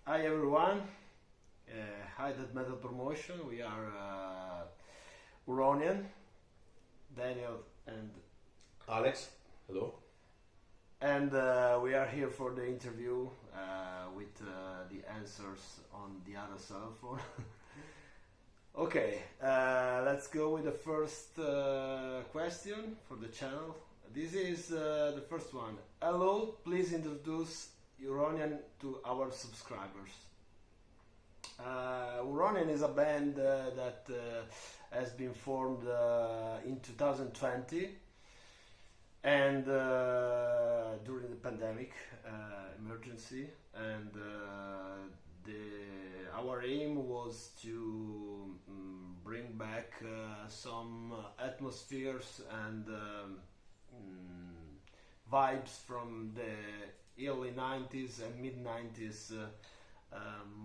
Hi everyone, hi that metal promotion. We are Huronian, Daniel, Alex, hello. and we are here for the interview with the answers on the other cell phone. Okay, let's go with the first question for the channel. This is the first one. Hello, please introduce Huronian to our subscribers. Huronian is a band that has been formed in 2020 and during the pandemic emergency, and our aim was to bring back some atmospheres and vibes from the early 90s and mid 90s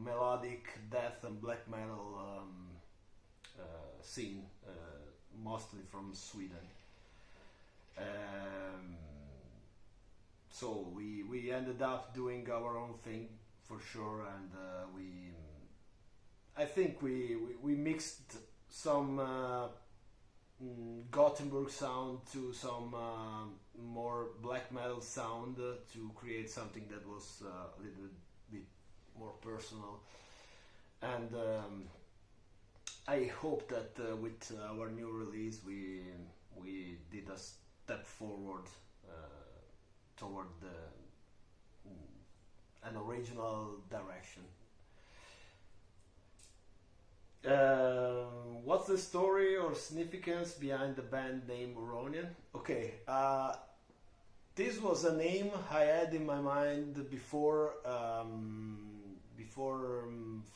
melodic death and black metal scene, mostly from Sweden. So we ended up doing our own thing for sure, and I think we mixed some Gothenburg sound to some more black metal sound to create something that was a little bit more personal, and I hope that with our new release we did a step forward toward an original direction. What's the story or significance behind the band name Huronian? Okay, this was a name I had in my mind before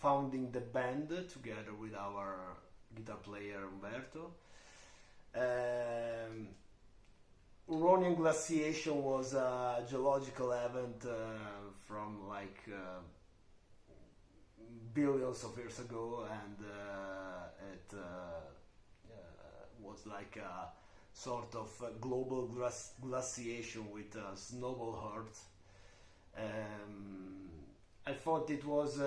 founding the band together with our guitar player Umberto. Huronian glaciation was a geological event from like billions of years ago, and it was like a sort of a global glaciation with a snowball heart. I thought it was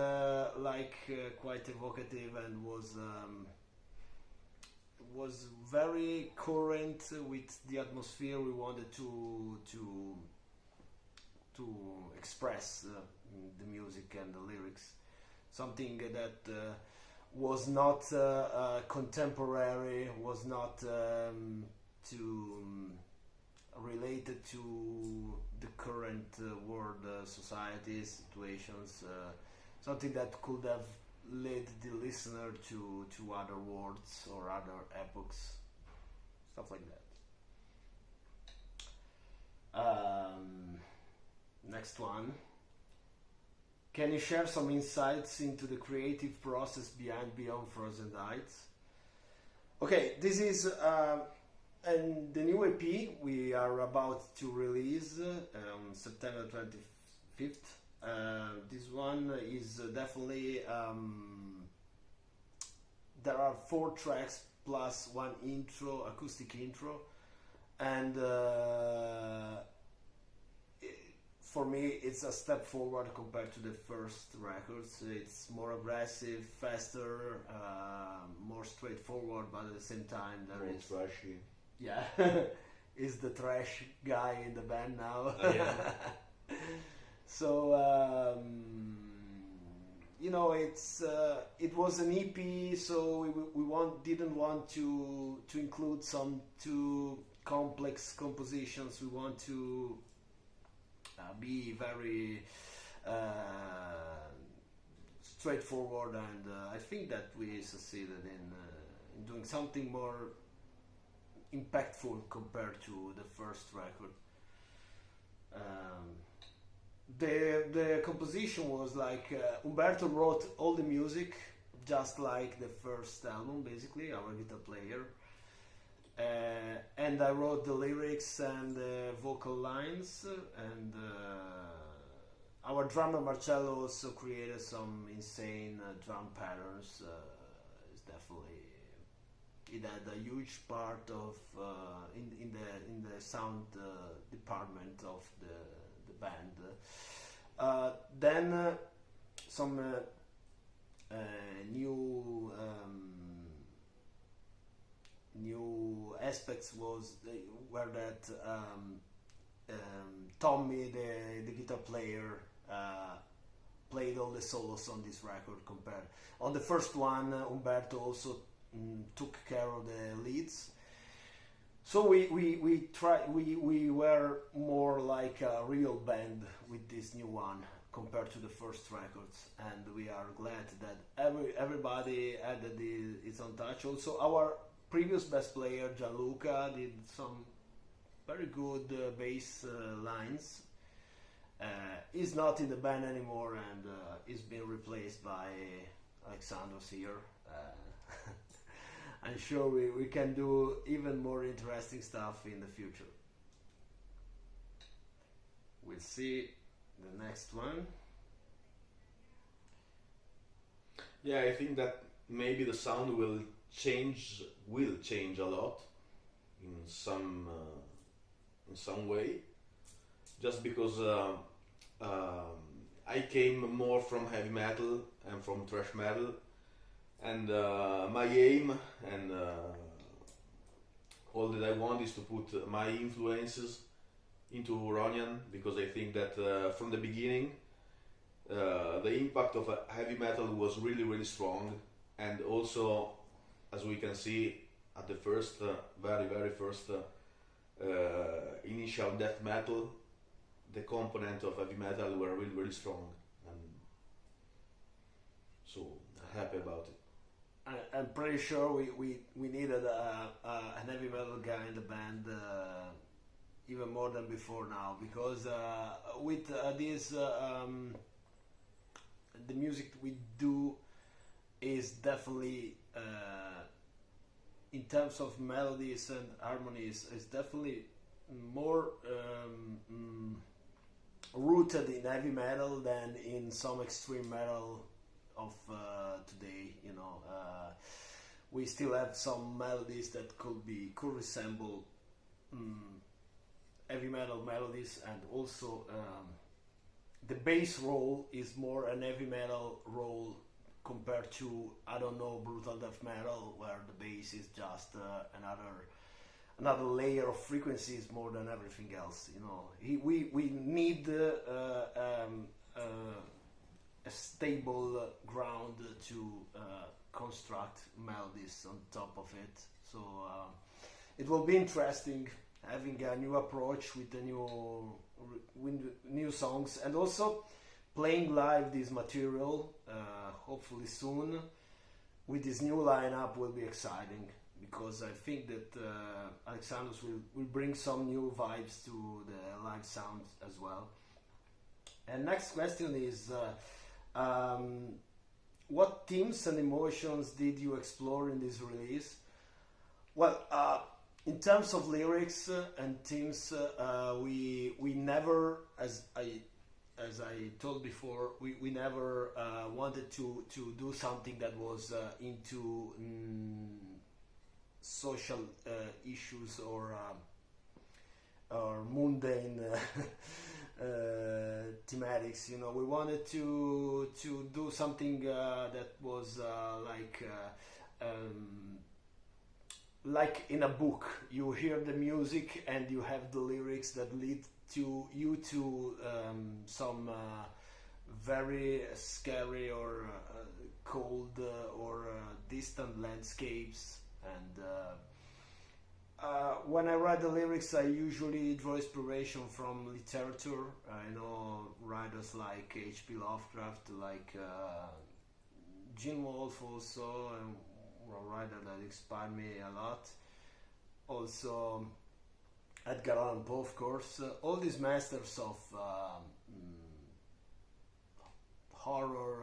quite evocative and was very current with the atmosphere we wanted to express the music and the lyrics. Something that was not contemporary, was not related to the current world society situations. Something that could have led the listener to other worlds or other epochs, stuff like that. Next one. Can you share some insights into the creative process behind Beyond Frozen Heights? Okay, this is and the new EP we are about to release on September 25th. This one is definitely there are 4 tracks plus one intro, acoustic intro, and for me it's a step forward compared to the first records. It's more aggressive, faster, more straightforward, but at the same time there More is trashy. yeah is the trash guy in the band now. Yeah. So it was an EP, so we didn't want to include some too complex compositions. We want to be very straightforward, and I think that we succeeded in doing something more impactful compared to the first record. The composition was like Umberto wrote all the music, just like the first album, basically, our guitar player, and I wrote the lyrics and the vocal lines, and our drummer Marcello also created some insane drum patterns. It's definitely, it had a huge part of in the sound department of the band. Then some new new aspects were that Tommy, the guitar player, played all the solos on this record. Compared on the first one, Umberto also took care of the leads. So we were more like a real band with this new one compared to the first records, and we are glad that everybody added its own touch. Also, our previous bass player Gianluca did some very good bass lines. He's not in the band anymore, and he's been replaced by Alexandros here. I'm sure we can do even more interesting stuff in the future. We'll see the next one. Yeah, I think that maybe the sound will change a lot in some way, just because I came more from heavy metal and from thrash metal, and my aim and all that I want is to put my influences into Huronian, because I think that from the beginning the impact of heavy metal was really strong, and also, as we can see at the first very first initial death metal, the component of heavy metal were really strong, and so happy about it. I'm pretty sure we needed an heavy metal guy in the band even more than before now, because with this the music we do is definitely in terms of melodies and harmonies is definitely more rooted in heavy metal than in some extreme metal of today. You know, we still have some melodies that could resemble heavy metal melodies, and also the bass role is more an heavy metal role compared to, I don't know, brutal death metal, where the bass is just another layer of frequencies more than everything else. You know, we need a stable ground to construct melodies on top of it. So it will be interesting having a new approach with the new songs, and also playing live this material hopefully soon with this new lineup will be exciting, because I think that Alexandros will bring some new vibes to the live sound as well. And next question is what themes and emotions did you explore in this release? Well, in terms of lyrics and themes, we never, as I told before, we never wanted to do something that was into social issues or mundane thematics. You know, we wanted to do something that was like in a book. You hear the music and you have the lyrics that lead to you to some very scary or cold or distant landscapes. And when I write the lyrics, I usually draw inspiration from literature. I know writers like H.P. Lovecraft, like Gene Wolfe also, a writer that inspired me a lot. Also Edgar Allan Poe, of course. All these masters of horror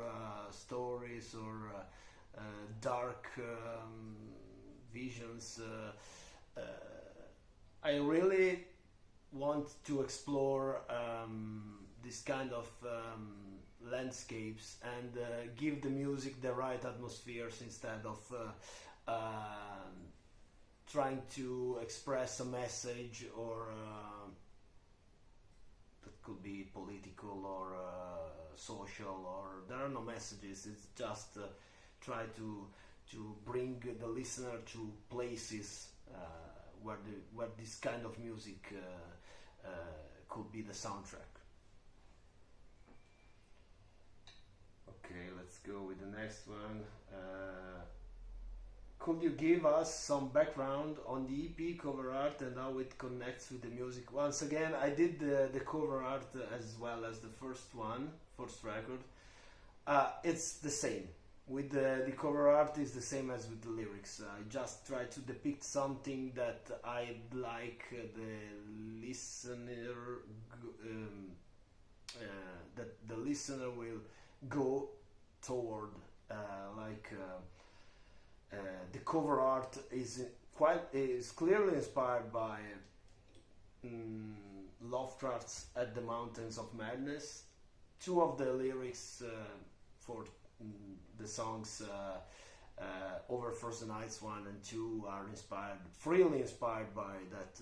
stories or dark visions. I really want to explore this kind of landscapes and give the music the right atmospheres, instead of trying to express a message or that could be political or social, or there are no messages. It's just try to bring the listener to places where this kind of music could be the soundtrack. Okay, let's go with the next one. Could you give us some background on the EP cover art and how it connects with the music? Once again, I did the cover art as well as the first record. It's the same. With the cover art is the same as with the lyrics. I just try to depict something that I'd like the listener that the listener will go toward. The cover art is clearly inspired by Lovecraft's At the Mountains of Madness. Two of the lyrics for the songs Over Frozen Nights 1 and 2 are freely inspired by that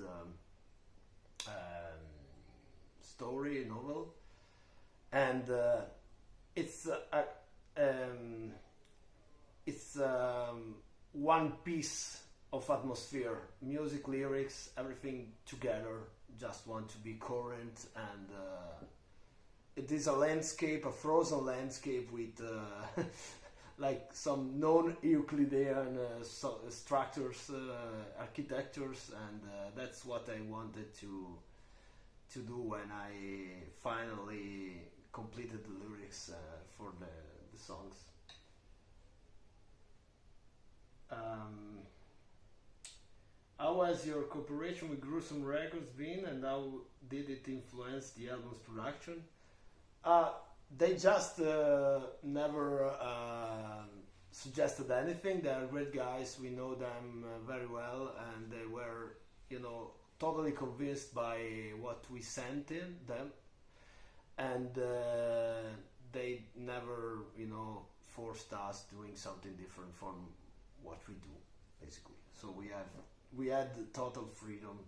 story novel, and it's one piece of atmosphere, music, lyrics, everything together. Just want to be current, and it is a landscape, a frozen landscape with like some non-Euclidean structures, architectures, and that's what I wanted to do when I finally completed the lyrics for the songs. How has your cooperation with Gruesome Records been, and how did it influence the album's production? They just never suggested anything. They are great guys. We know them very well, and they were, totally convinced by what we sent in them, and they never, forced us doing something different from what we do, basically. So we had total freedom.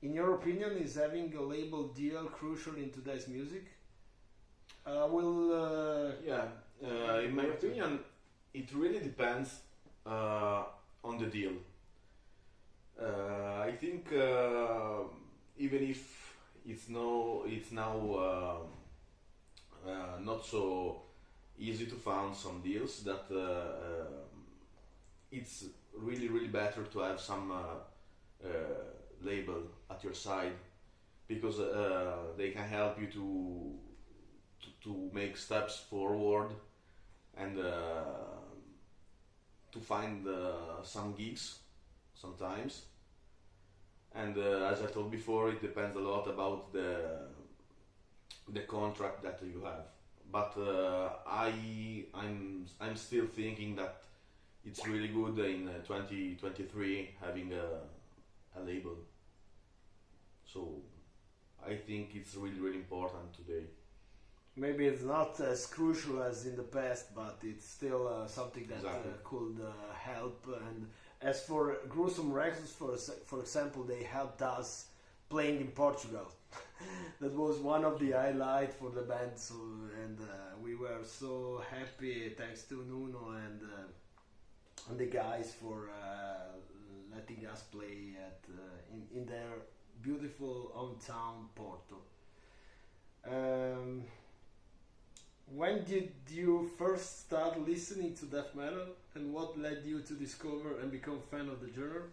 In your opinion, is having a label deal crucial in today's music? In my opinion, it really depends on the deal. I think even if it's now not so easy to find some deals, that it's really better to have some label at your side, because they can help you to make steps forward and to find some gigs sometimes. And as I told before, it depends a lot about the contract that you have. But I'm still thinking that it's really good in 2023 having a label. So I think it's really important today. Maybe it's not as crucial as in the past, but it's still something that could help. And as for Gruesome Records, for example, they helped us playing in Portugal. That was one of the highlights for the band, and we were so happy, thanks to Nuno and the guys, for letting us play in their beautiful hometown Porto. When did you first start listening to death metal, and what led you to discover and become a fan of the genre?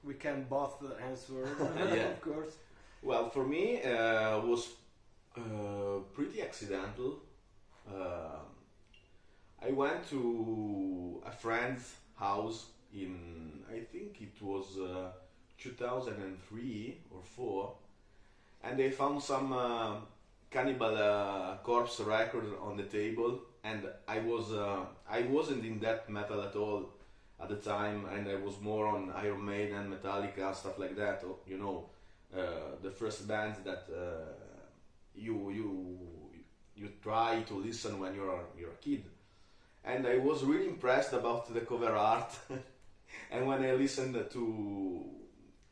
We can both answer, of course. Well, for me, it was pretty accidental. I went to a friend's house in, I think it was 2003 or 4, and they found some Cannibal Corpse record on the table, and I wasn't in death metal at all at the time, and I was more on Iron Maiden, Metallica, stuff like that. The first bands that you try to listen when you're a kid, and I was really impressed about the cover art. And when I listened to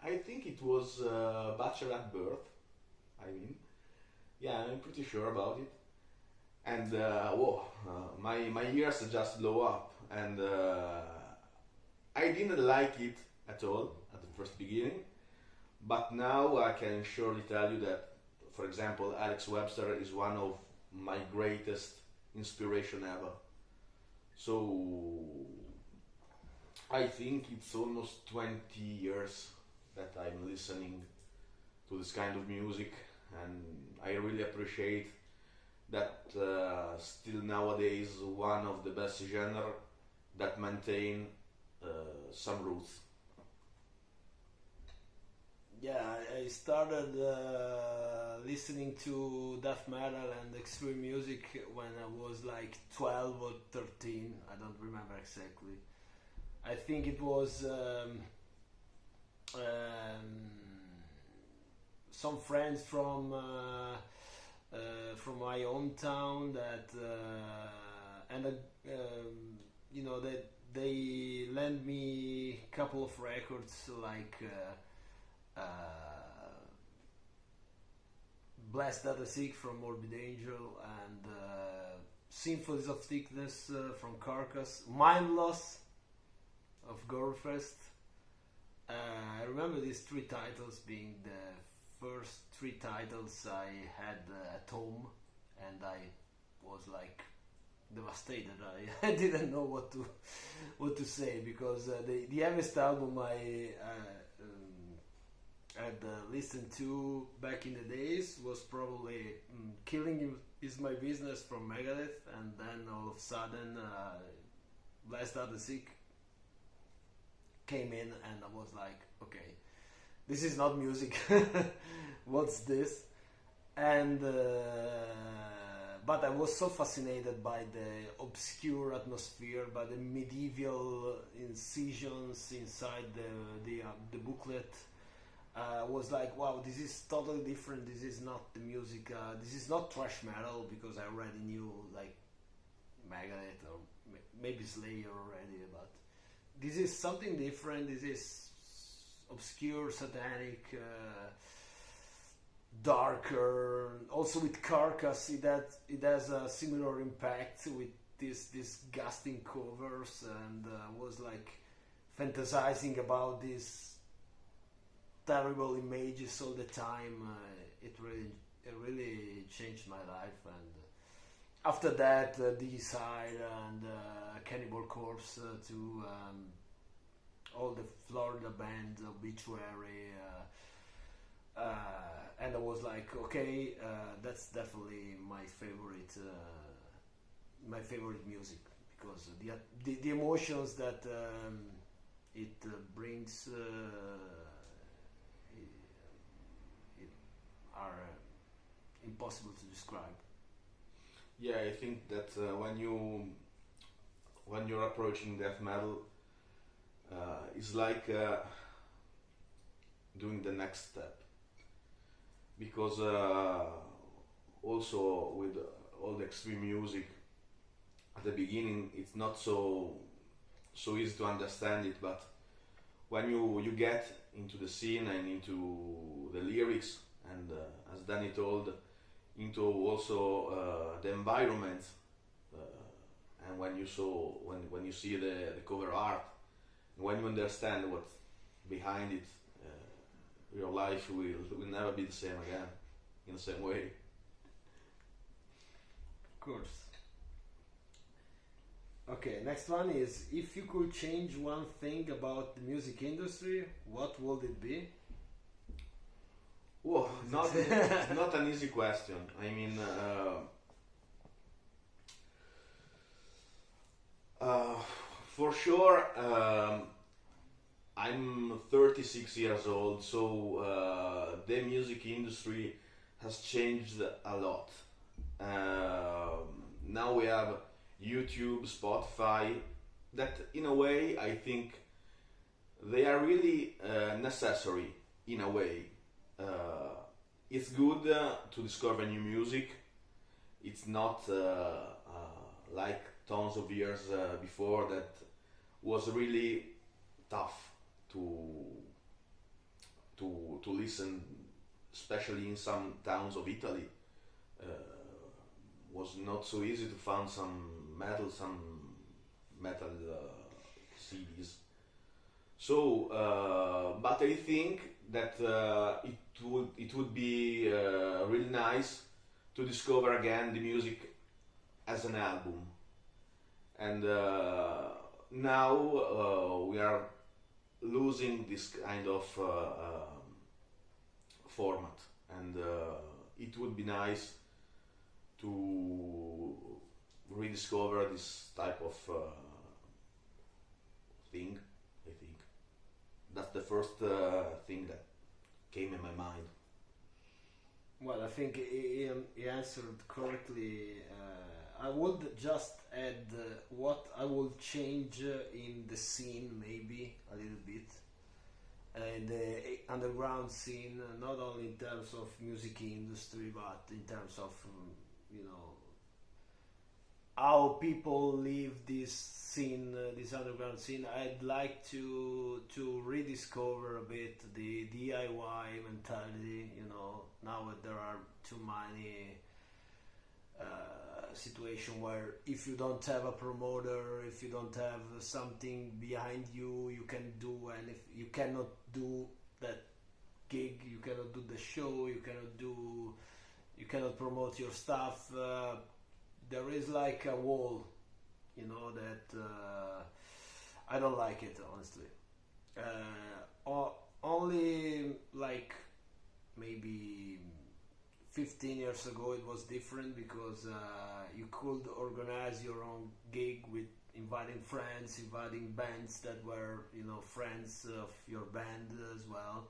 I think it was Bachelor at Birth. I mean, yeah, I'm pretty sure about it. And whoa, my ears just blow up, and I didn't like it at all at the first beginning, but now I can surely tell you that, for example, Alex Webster is one of my greatest inspiration ever. So I think it's almost 20 years that I'm listening to this kind of music, and I really appreciate that still nowadays one of the best genre that maintain some roots. Yeah, I started listening to death metal and extreme music when I was like 12 or 13. I don't remember exactly. I think it was some friends from my hometown that and you know that they lent me a couple of records like Blessed Are the Sick from Morbid Angel and Symphonies of Thickness from Carcass, Mindless of Gorefest. I remember these three titles being the first three titles I had at home, and I was like devastated. I didn't know what to say because the heaviest album I had listened to back in the days was probably Killing Is My Business from Megadeth, and then all of a sudden Blessed Are the Sick came in, and I was like, okay, this is not music. What's this? And but I was so fascinated by the obscure atmosphere, by the medieval incisions inside the booklet. Was like, wow, this is totally different. This is not the music. This is not thrash metal because I already knew like Megadeth or maybe Slayer already, but this is something different. This is obscure, satanic, darker. Also with Carcass, it has a similar impact with these ghastly covers, and was like fantasizing about these terrible images all the time. It really changed my life, and after that, Deicide and Cannibal Corpse to all the Florida bands, Obituary, and I was like, okay, that's definitely my favorite music because the emotions that it brings are impossible to describe. Yeah, I think that when you're approaching death metal, it's like doing the next step, because also with all the extreme music at the beginning it's not so easy to understand it, but when you get into the scene and into the lyrics and as Danny told, into also the environment, and when you see the cover art, when you understand what's behind it, your life will never be the same again in the same way. Of course. Okay, next one is, if you could change one thing about the music industry, what would it be? Whoa, not an easy question. I mean, for sure, I'm 36 years old, so the music industry has changed a lot. Now we have YouTube, Spotify, that in a way I think they are really necessary in a way. It's good to discover new music. It's not like tons of years before that was really tough to to listen, especially in some towns of Italy. Was not so easy to find some metal CDs. So, but I think that it would be really nice to discover again the music as an album. And now we are losing this kind of format, and it would be nice to rediscover this type of thing. I think that's the first thing that came in my mind. Well, I think he answered correctly. I would just add what I will change in the scene, maybe a little bit. The underground scene, not only in terms of music industry, but in terms of how people live this scene, this underground scene. I'd like to rediscover a bit the DIY mentality. Now there are too many situation where if you don't have a promoter, if you don't have something behind you, you can do, and if you cannot do that gig, you cannot do the show, you cannot promote your stuff. There is like a wall, that I don't like it, honestly. Only like maybe 15 years ago it was different, because you could organize your own gig with inviting friends, inviting bands that were friends of your band as well,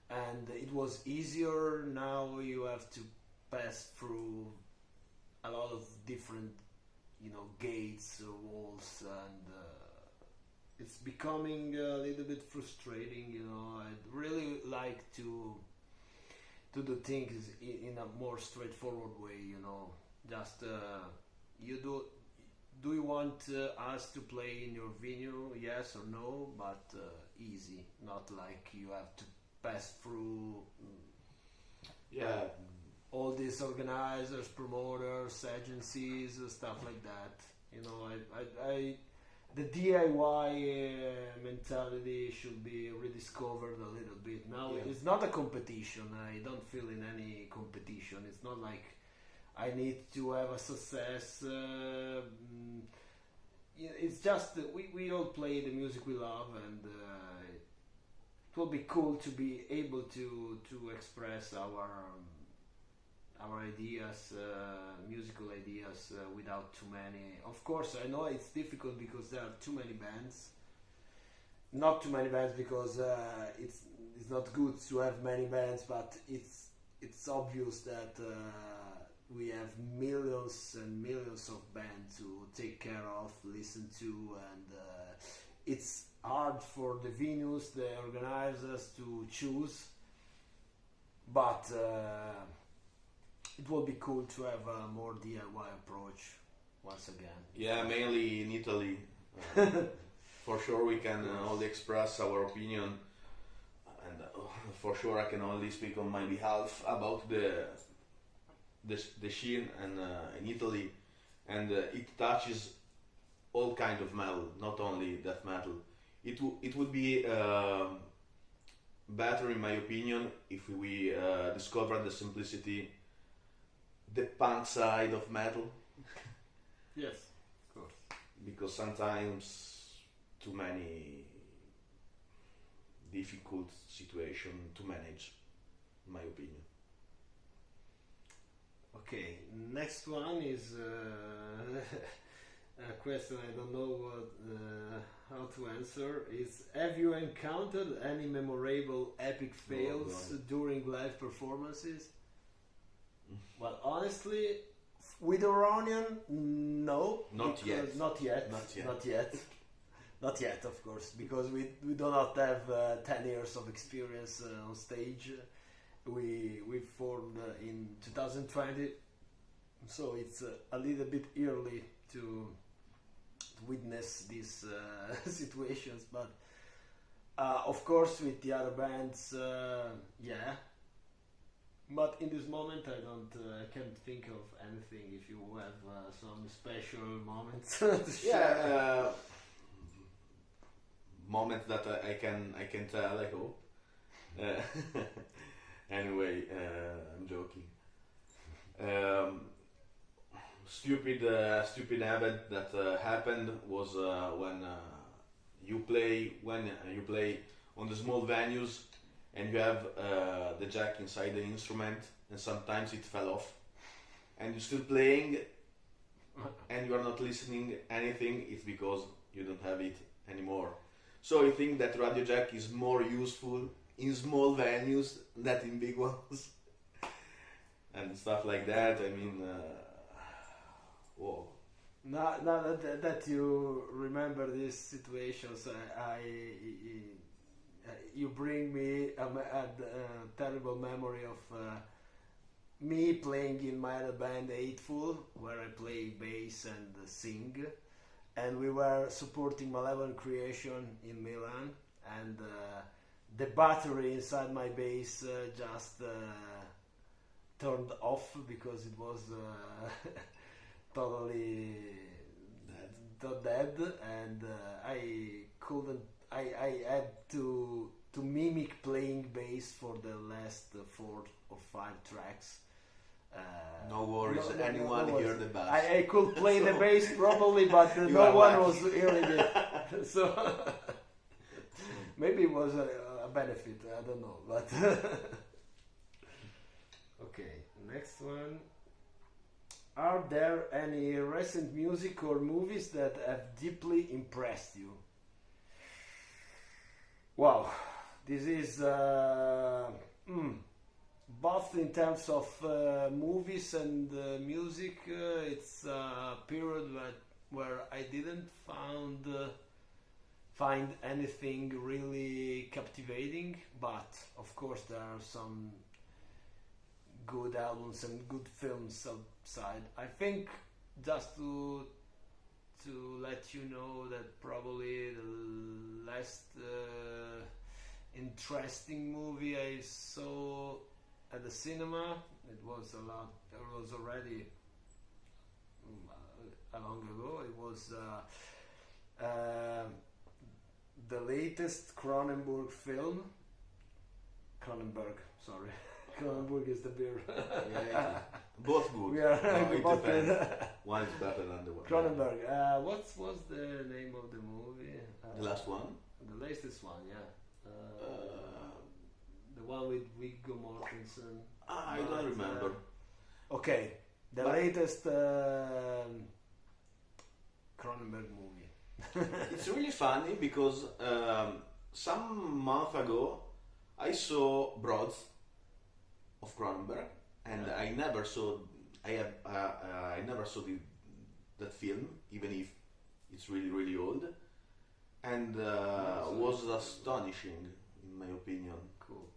and it was easier. Now you have to pass through a lot of different gates or walls, and it's becoming a little bit frustrating. I'd really like to do things in a more straightforward way. Just do you want us to play in your venue, yes or no, but easy, not like you have to pass through all these organizers, promoters, agencies, stuff like that. The DIY mentality should be rediscovered a little bit. Now it's not a competition. I don't feel in any competition. It's not like I need to have a success. It's just that we all play the music we love, and it will be cool to be able to express our ideas, musical ideas, without too many. Of course, I know it's difficult because there are too many bands. Not too many bands because it's not good to have many bands, but it's obvious that we have millions and millions of bands to take care of, listen to, and it's hard for the venues, the organizers to choose, but it will be cool to have a more DIY approach once again. Yeah, mainly in Italy. For sure we can only express our opinion, and for sure I can only speak on my behalf about the scene and in Italy, and it touches all kind of metal, not only death metal. It would be better, in my opinion, if we discover the simplicity, the punk side of metal. Yes, of course. Because sometimes too many difficult situation to manage, in my opinion. Okay, next one is a question I don't know how to answer. Is, have you encountered any memorable epic fails during live performances? Well, honestly, with Huronian, no. Not yet. Not yet, of course, because we do not have 10 years of experience on stage. We formed in 2020, so it's a little bit early to witness these situations. But Of course, with the other bands, yeah. But in this moment, I can't think of anything. If you have some special moments to share. Yeah, moments that I can tell. I hope. Uh, anyway, I'm joking. Um, stupid event that happened was when you play on the small venues and you have the jack inside the instrument and sometimes it fell off and you're still playing and you are not listening anything. It's because you don't have it anymore. So I think that radio jack is more useful in small venues than in big ones and stuff like that. I mean, whoa. Now that you remember these situations, you bring me a terrible memory of me playing in my other band Eightful, where I play bass and sing, and we were supporting Malevolent Creation in Milan, and the battery inside my bass just turned off because it was totally dead, and I couldn't. I had to mimic playing bass for the last 4 or 5 tracks. No worries, anyone hear the bass. I could play the bass properly, but no one was hearing it. So maybe it was a benefit. I don't know, but okay. Next one. Are there any recent music or movies that have deeply impressed you? Wow, this is both in terms of movies and music. It's a period where I didn't find anything really captivating, but of course there are some good albums and good films outside. I think just to let you know that probably the last interesting movie I saw at the cinema, it was already a long ago. It was the latest Cronenberg film. Cronenberg, sorry. Cronenberg is the beer. Yeah, both good. We are it both depends. One is better than the one. Cronenberg. What was the name of the movie? The last one? The latest one, yeah. The one with Viggo Mortensen. I don't remember. Okay, the latest Cronenberg movie. It's really funny because some month ago I saw Broads of Cronenberg, and I never saw. I never saw that film, even if it's really really old, and was astonishing in my opinion. Cool.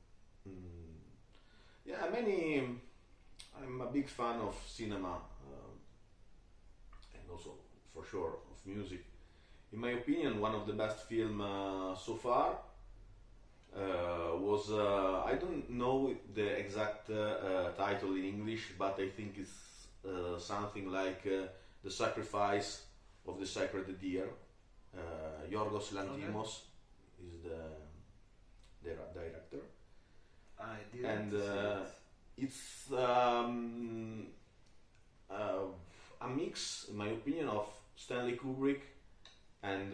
Yeah, I'm a big fan of cinema, and also for sure of music. In my opinion, one of the best film so far was I don't know the exact title in English, but I think it's something like The Sacrifice of the Sacred Deer. Yorgos Lanthimos is the director. I didn't And see it. it's a mix, in my opinion, of Stanley Kubrick and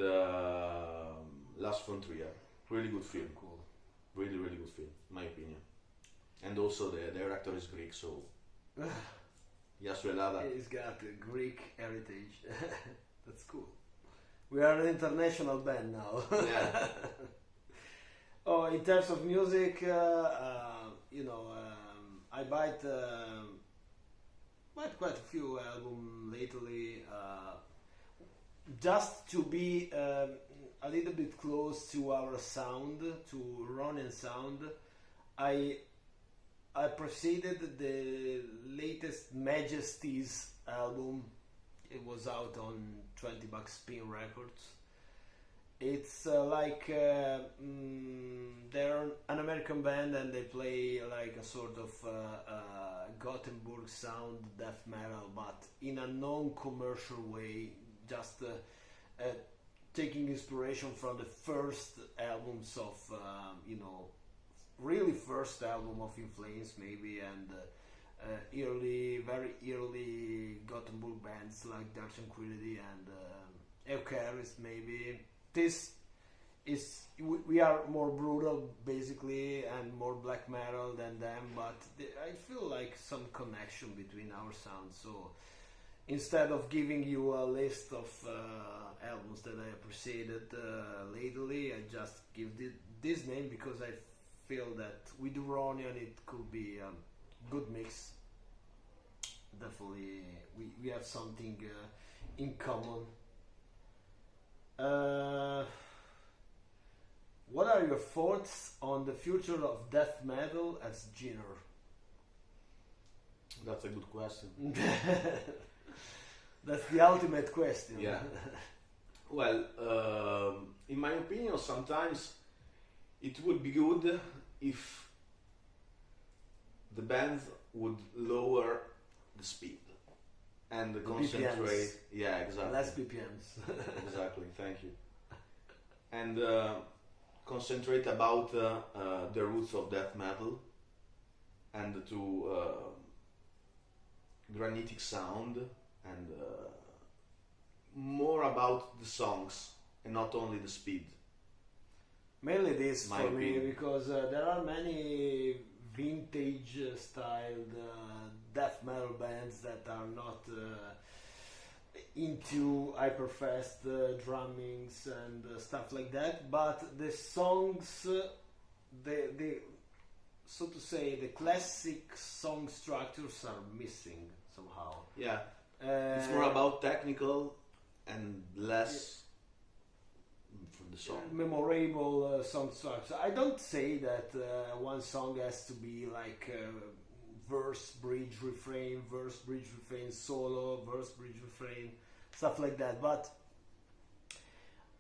Last Frontier. Really good film. Cool. Really, really good film, in my opinion. And also the director is Greek, so Yasuelada. He's got a Greek heritage. That's cool. We are an international band now. Yeah. Oh, in terms of music, I bought quite a few albums lately, just to be a little bit close to our sound, to Huronian sound. I preceded the latest Majesties album. It was out on 20 Bucks Spin Records. It it's they're an American band and they play like a sort of Gothenburg sound death metal, but in a non-commercial way, just taking inspiration from the first albums of really first album of In Flames maybe, and very early Gothenburg bands like Dark Tranquillity and Eucharist maybe. This is we are more brutal basically and more black metal than them, but I feel like some connection between our sounds. So instead of giving you a list of albums that I appreciated lately, I just give this name because I feel that with Huronian it could be a good mix. Definitely we have something in common. What are your thoughts on the future of death metal as genre? That's a good question. That's the ultimate question. Yeah. Well, in my opinion, sometimes it would be good if the band would lower the speed and concentrate. BPMs. Yeah, exactly. Less BPMs. Exactly. Thank you. And concentrate about the roots of death metal and to granitic sound and more about the songs and not only the speed. Mainly this My for me opinion. because there are many vintage styled death metal bands that are not into hyperfast drummings and stuff like that, but the songs, the so to say, the classic song structures are missing somehow. Yeah, it's more about technical and less from the song. Memorable song structure. I don't say that one song has to be like verse, bridge, refrain, solo, verse, bridge, refrain, stuff like that. But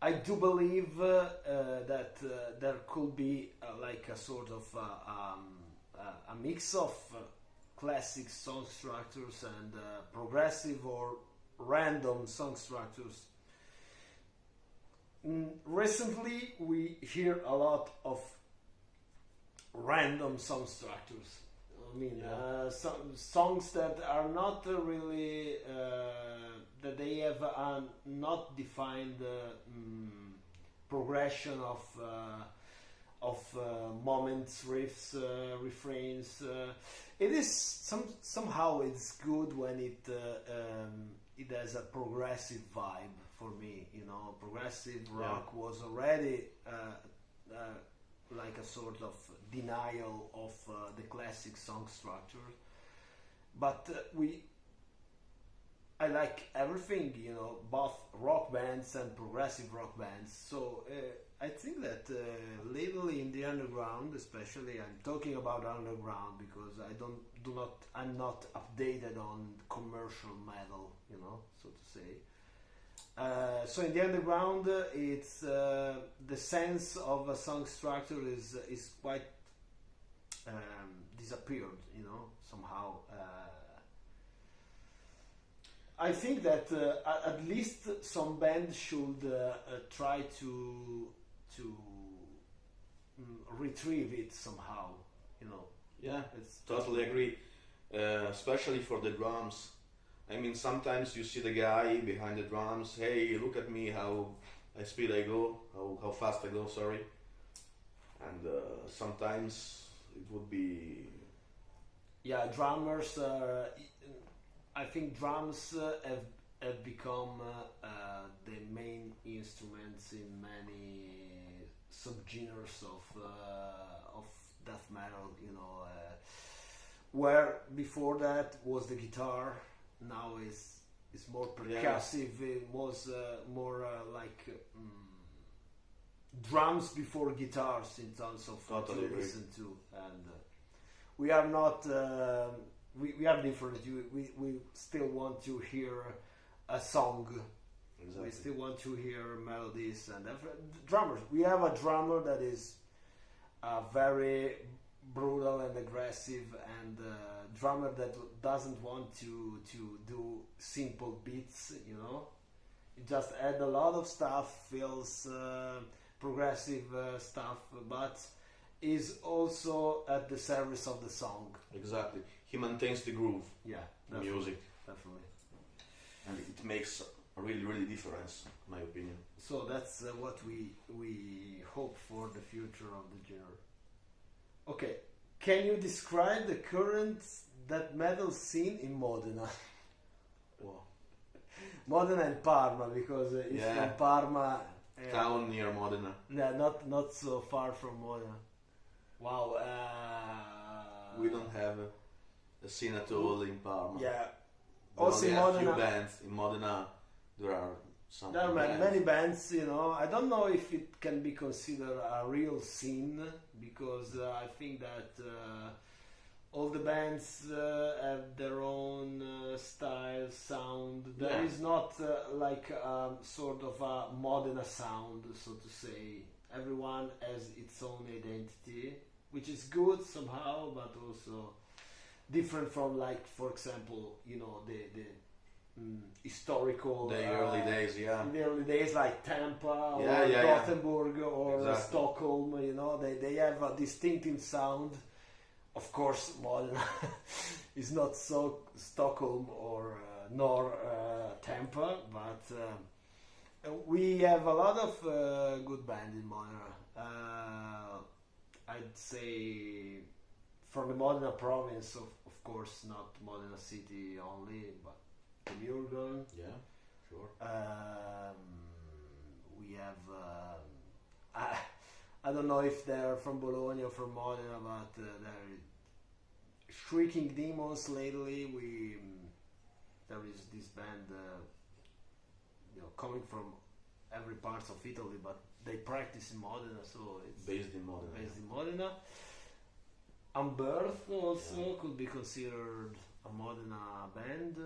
I do believe that there could be like a sort of a mix of classic song structures and progressive or random song structures. Recently, we hear a lot of random song structures. I mean, some songs that are not really that they have a not defined progression of moments, riffs, refrains. It is somehow it's good when it has a progressive vibe for me. You know, progressive rock was already like a sort of denial of the classic song structure, but I like everything, you know, both rock bands and progressive rock bands. So I think that lately in the underground, especially, I'm talking about underground because I'm not updated on commercial metal, you know, so to say. So in the underground, it's the sense of a song structure is quite disappeared, you know, somehow. I think that at least some bands should try to retrieve it somehow, you know. Yeah, totally agree. Especially for the drums. I mean, sometimes you see the guy behind the drums. Hey, look at me! How speed I go, how fast I go. Sorry. And sometimes it would be. Yeah, drummers. I think drums have become the main instruments in many subgenres of death metal. You know, where before that was the guitar. Now is more percussive. Yeah. It was more like drums before guitars in terms of what to listen to, and we are not. We are different. We still want to hear a song Exactly. We still want to hear melodies and drummers. We have a drummer that is very brutal and aggressive, and drummer that doesn't want to do simple beats. You know, it just add a lot of stuff, feels progressive stuff, but is also at the service of the song. Exactly. He maintains the groove. Yeah, The music. definitely. And it makes a really difference, in my opinion. So that's what we hope for the future of the genre. Okay, can you describe the current death metal scene in Modena? Wow. Modena and Parma, because it's from Parma. Town near Modena. Yeah, not so far from Modena. Wow. We don't have a scene at all in Parma. Yeah. We Also only in have Modena. few bands. In Modena, there are some. There are bands. many bands, you know. I don't know if it can be considered a real scene, because I think that all the bands have their own style, sound. There is not like sort of a Modena sound, so to say. Everyone has its own identity, which is good somehow, but also different from, like, for example, you know, the historical. The early days, yeah. In the early days, like Tampa or Yeah. Gothenburg or Exactly. Stockholm, you know, they have a distinctive sound. Of course, Modena is not so Stockholm or nor Tampa, but we have a lot of good bands in Modena. I'd say from the Modena province, of course, not Modena city only, but Lyrical. Yeah, sure. We have I don't know if they're from Bologna or from Modena, but they're Shrieking Demons. Lately, there is this band, you know, coming from every part of Italy, but they practice in Modena, so it's Based in Modena. Based in Modena. Unbirth also could be considered a Modena band.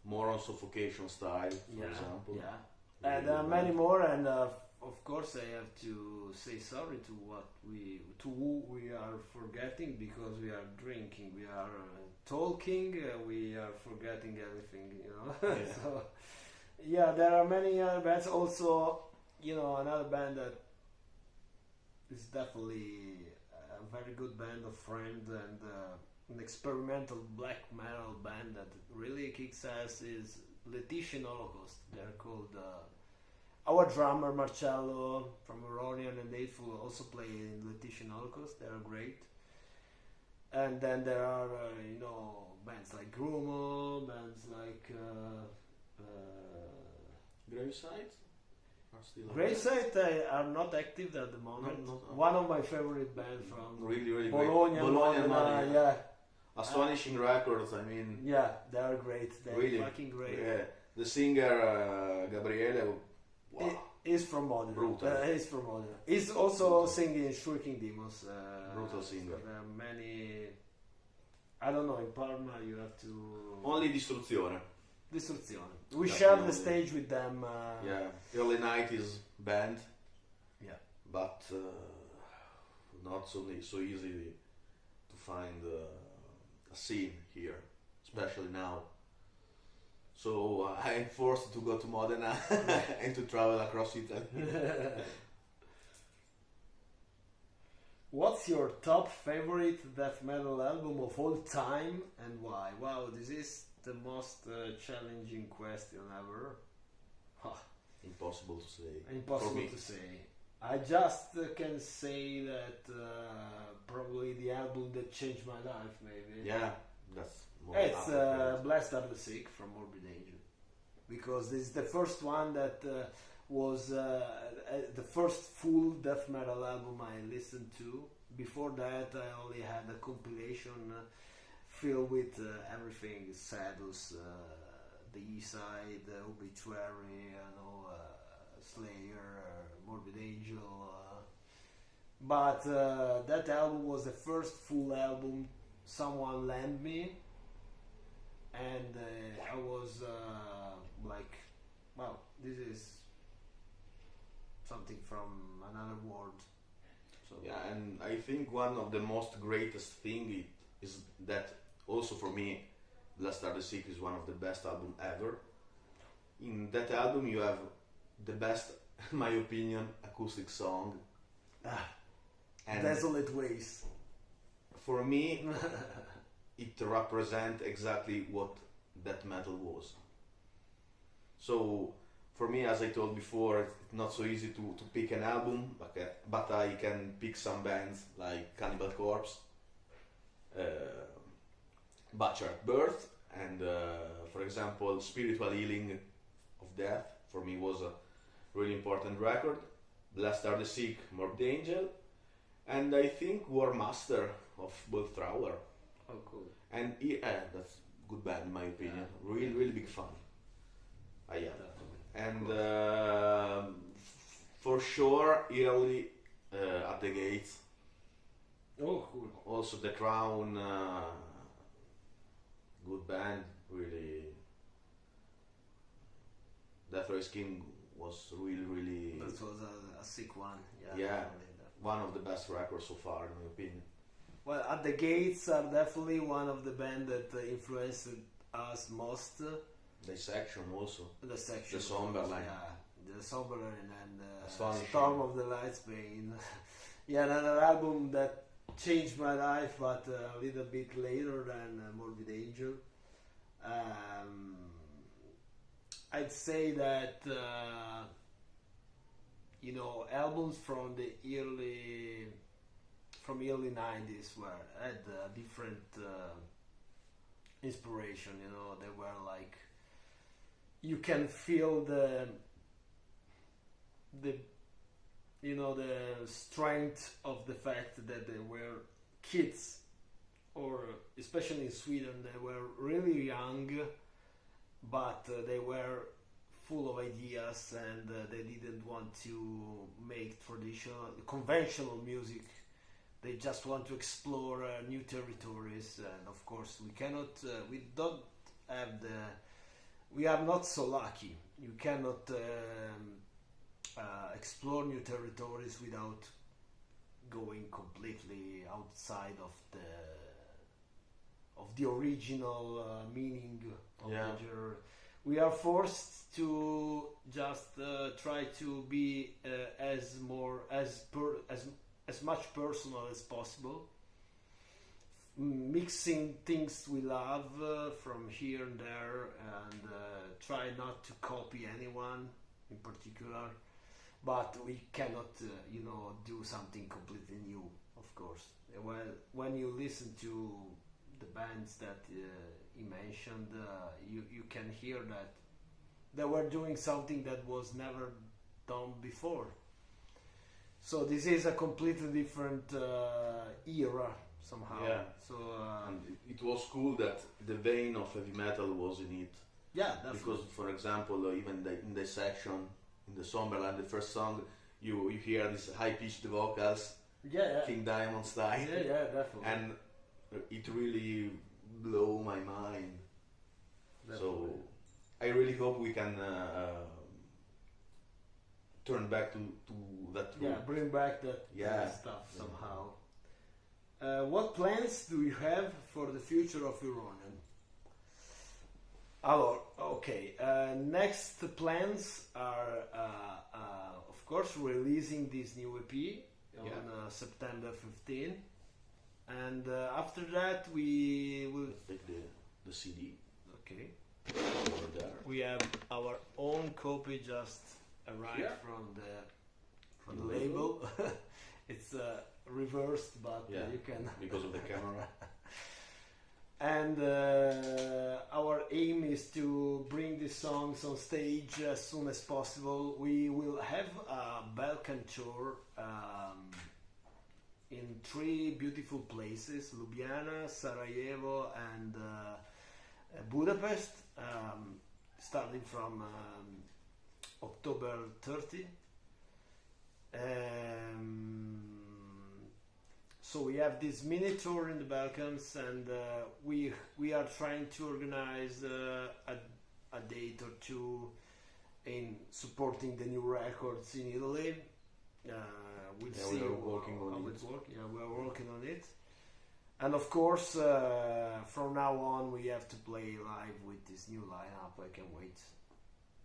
More on Suffocation style, for example. Yeah. And many more, and of course I have to say sorry to who we are forgetting, because we are drinking, we are talking, we are forgetting everything, you know. Yeah. So yeah, there are many other bands. Also, you know, another band that is definitely a very good band of friend, and an experimental black metal band that really kicks ass is Letitian Holocaust. They're called. Our drummer Marcello from Huronian and Hateful also play in Letitian Holocaust. They are great. And then there are you know, bands like Gruesome, bands like Graveside are still Graveside are not active at the moment. Not. One of my favorite bands from really Bologna, great. Bologna, Modena, yeah. Astonishing records. I mean, Yeah, they are great. They're really fucking great. Yeah. The singer Gabriele. Wow. He's from Modena. Brutal. He's from Modena. He's also singing Shrieking Demons. Brutal singer. So there are many. I don't know. In Parma, you have to. Only Distruzione. Distruzione. We That's shared the the only- stage with them. Yeah, early 90s band. Yeah. But not so easy to find a scene here, especially now. So I'm forced to go to Modena and to travel across Italy. What's your top favorite death metal album of all time, and why? Wow, this is the most challenging question ever. Impossible to say. Impossible For me. to say. I just can say that probably the album that changed my life, maybe. Yeah, that's more. It's Blessed Are the Sick from Morbid Angel, because this is the first one that was the first full death metal album I listened to. Before that, I only had a compilation filled with everything: Sadus, the E-side, Obituary, you know, Slayer, Morbid Angel. But that album was the first full album someone lent me, and I was like Wow, this is something from another world. So Yeah, and I think one of the most greatest thing is that also for me, Last Are the Sick is one of the best album ever. In that album, you have the best, in my opinion, acoustic song. And Desolate Ways. for me, it represents exactly what death metal was. So, for me, as I told before, it's not so easy to pick an album, but I can pick some bands like Cannibal Corpse, Butcher at Birth, and for example, Spiritual Healing of Death for me was a really important record. Blessed Are the Sick, Morbid Angel, and I think War Master of Bolt Thrower. Oh, cool. And that's good band in my opinion. Yeah. Really, really big fan. I am. Definitely. And for sure, Early at the Gates. Oh, cool. Also The Crown, good band, really. Death Race King was really That was a sick one. Yeah. Yeah. Definitely. one of the best records so far, in my opinion. Well, At the Gates are definitely one of the bands that influenced us most. Dissection also. The section. The Somberland. Yeah, the Somberland and Astonishing. Storm of the Lights Bane. Yeah, another album that changed my life, but a little bit later than Morbid Angel. I'd say that albums from the early 90s had different inspiration. They were like, you can feel the strength of the fact that they were kids, or especially in Sweden, they were really young, but they were full of ideas, and they didn't want to make conventional music. They just want to explore new territories, and of course we are not so lucky. You cannot explore new territories without going completely outside of the original meaning of the genre. We are forced to just try to be as much personal as possible, mixing things we love from here and there, and try not to copy anyone in particular. But we cannot, do something completely new, of course. Well, when you listen to the bands that he mentioned, you can hear that they were doing something that was never done before. So this is a completely different era somehow. Yeah. So and it was cool that the vein of heavy metal was in it. yeah, definitely. Because, for example, even in the section, in the Somberland, the first song, you hear these high-pitched vocals, yeah, King Diamond style, yeah, definitely. and it really blew my mind. Definitely. So I really hope we can turn back to that route. Yeah, bring back that stuff somehow. What plans do you have for the future of Huronian? Okay. Next plans are, of course, releasing this new EP on September 15, and after that we will Take the CD. Okay. Over there. We have our own copy just arrived from the label. It's reversed, but you can because of the camera. And our aim is to bring these songs on stage as soon as possible. We will have a Balkan tour in 3 beautiful places: Ljubljana, Sarajevo, and Budapest, starting from October 30. So we have this mini tour in the Balkans, and we are trying to organize a date or two in supporting the new records in Italy. We'll see we are working on how it. it works. Yeah, we are working on it. And of course, from now on, we have to play live with this new lineup. I can't wait.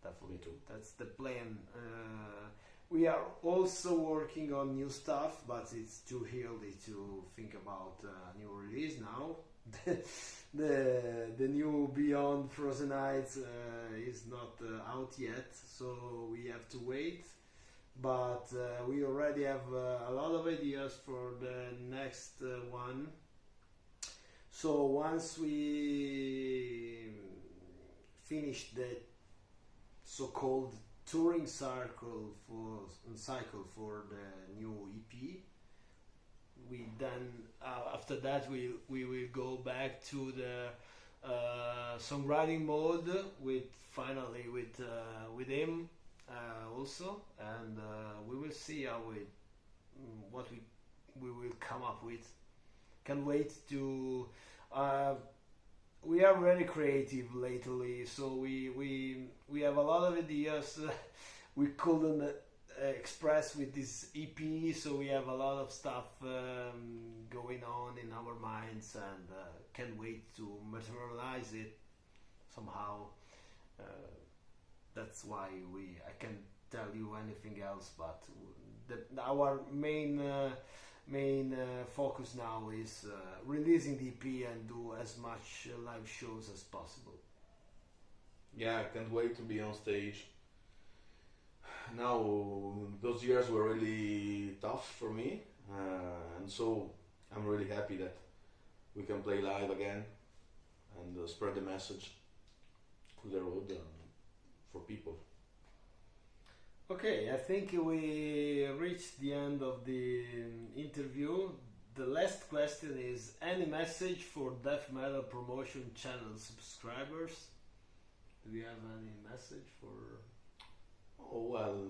Definitely. Me too. That's the plan. We are also working on new stuff, but it's too early to think about new release now. the new Beyond Frozen Heights is not out yet, so we have to wait. But we already have a lot of ideas for the next one. So once we finish the so-called touring cycle for the new EP, we then after that we will go back to the songwriting mode with him also, and we will see how what we will come up with. Can't wait to. We are very creative lately, so we have a lot of ideas we couldn't express with this EP. So we have a lot of stuff going on in our minds, and can't wait to materialize it somehow. That's why I can't tell you anything else. But our main focus now is releasing the EP and do as much live shows as possible. Yeah, I can't wait to be on stage. Now, those years were really tough for me, and so I'm really happy that we can play live again and spread the message to the road for people. Okay, I think we reached the end of the interview. The last question is: any message for death metal promotion channel subscribers? Do you have any message for? Oh well,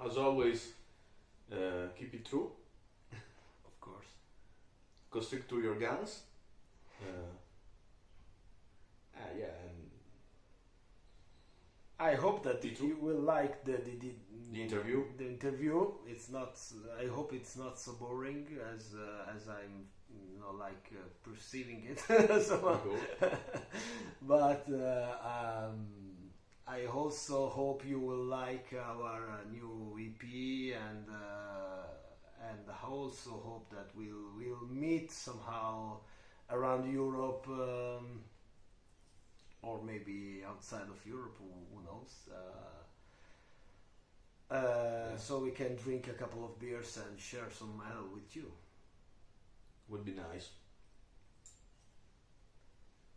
as always, keep it true. Of course. Go stick to your guns. Yeah, and I hope that you will like the interview. The interview. It's not. I hope it's not so boring as I'm, perceiving it. So, but I also hope you will like our new EP, and I also hope that we'll meet somehow around Europe. Or maybe outside of Europe, who knows? So we can drink a couple of beers and share some metal with you. Would be nice.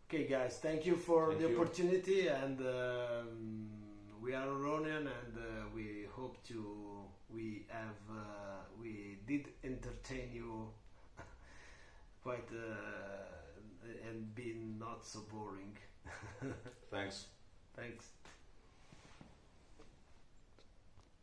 Okay, guys, thank you for the opportunity, and we are Huronian, and we hope we did entertain you quite and be not so boring. Thanks. Thanks.